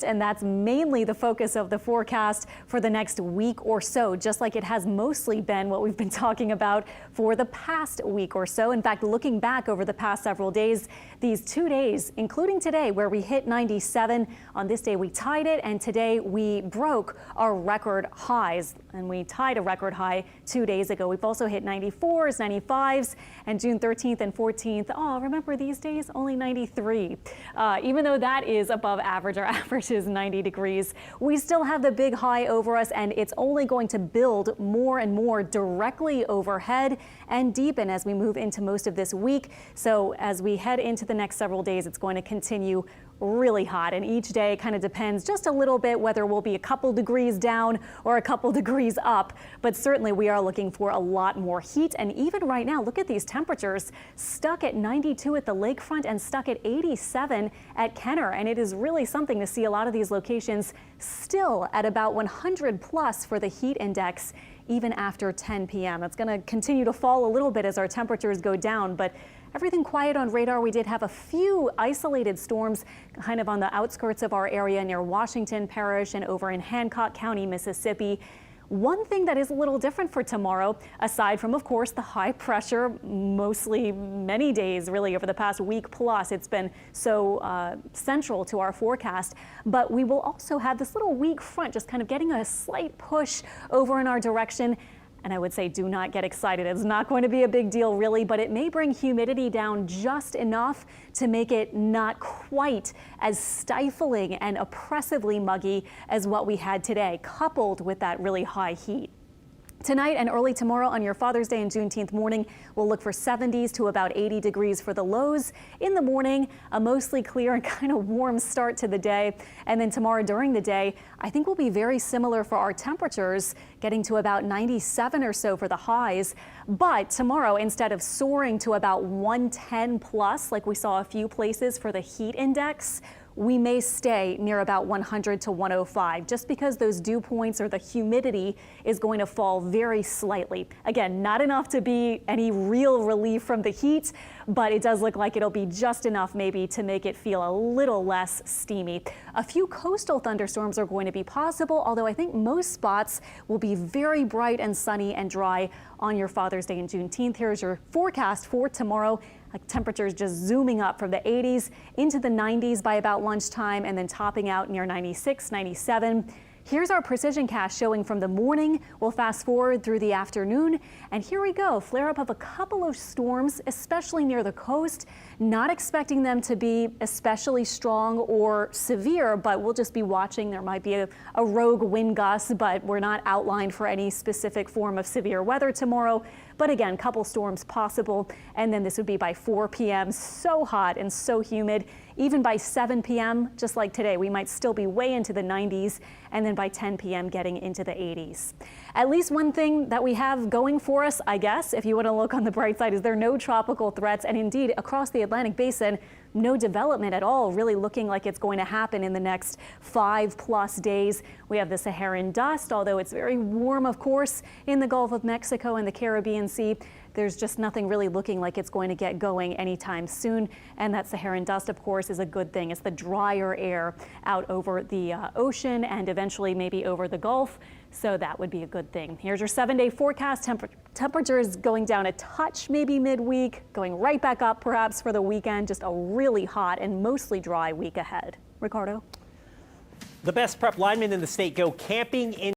And that's mainly the focus of the forecast for the next week or so, just like it has mostly been what we've been talking about for the past week or so. In fact, looking back over the past several days, these 2 days, including today, where we hit 97, on this day we tied it, and today we broke our record highs, and we tied a record high 2 days ago. We've also hit 94s, 95s, and June 13th and 14th. Oh, remember these days, only 93. Even though that is above average, our average is 90 degrees. We still have the big high over us, and it's only going to build more and more directly overhead and deepen as we move into most of this week. So as we head into the next several days, it's going to continue really hot, and each day kind of depends just a little bit whether we'll be a couple degrees down or a couple degrees up, but certainly we are looking for a lot more heat. And even right now, look at these temperatures, stuck at 92 at the lakefront and stuck at 87 at Kenner, and it is really something to see a lot of these locations still at about 100 plus for the heat index even after 10 p.m. It's going to continue to fall a little bit as our temperatures go down, but everything quiet on radar. We did have a few isolated storms kind of on the outskirts of our area near Washington Parish and over in Hancock County, Mississippi. One thing that is a little different for tomorrow, aside from, of course, the high pressure, mostly many days really over the past week plus, it's been so central to our forecast, but we will also have this little weak front just kind of getting a slight push over in our direction. And I would say do not get excited. It's not going to be a big deal really, but it may bring humidity down just enough to make it not quite as stifling and oppressively muggy as what we had today, coupled with that really high heat. Tonight and early tomorrow on your Father's Day and Juneteenth morning, we'll look for 70s to about 80 degrees for the lows. In the morning, a mostly clear and kind of warm start to the day. And then tomorrow during the day, I think will be very similar for our temperatures, getting to about 97 or so for the highs. But tomorrow, instead of soaring to about 110 plus, like we saw a few places for the heat index, we may stay near about 100 to 105 just because those dew points or the humidity is going to fall very slightly. Again, not enough to be any real relief from the heat, but it does look like it'll be just enough maybe to make it feel a little less steamy. A few coastal thunderstorms are going to be possible, although I think most spots will be very bright and sunny and dry on your Father's Day and Juneteenth. Here's your forecast for tomorrow. Temperatures just zooming up from the 80s into the 90s by about lunchtime and then topping out near 96, 97. Here's our precision cast showing from the morning. We'll fast forward through the afternoon, and here we go. Flare up of a couple of storms, especially near the coast. Not expecting them to be especially strong or severe, but we'll just be watching. There might be a rogue wind gust, but we're not outlined for any specific form of severe weather tomorrow. But again, couple storms possible, and then this would be by 4 p.m. So hot and so humid. Even by 7 p.m., just like today, we might still be way into the 90s, and then by 10 p.m. getting into the 80s. At least one thing that we have going for us, I guess, if you want to look on the bright side, is there are no tropical threats, and indeed across the Atlantic Basin, no development at all, really looking like it's going to happen in the next 5+ days. We have the Saharan dust, although it's very warm, of course, in the Gulf of Mexico and the Caribbean Sea. There's just nothing really looking like it's going to get going anytime soon. And that Saharan dust, of course, is a good thing. It's the drier air out over the ocean and eventually maybe over the Gulf. So that would be a good thing. Here's your 7-day forecast. Temperatures going down a touch maybe midweek, going right back up perhaps for the weekend. Just a really hot and mostly dry week ahead. Ricardo? The best prep linemen in the state go camping in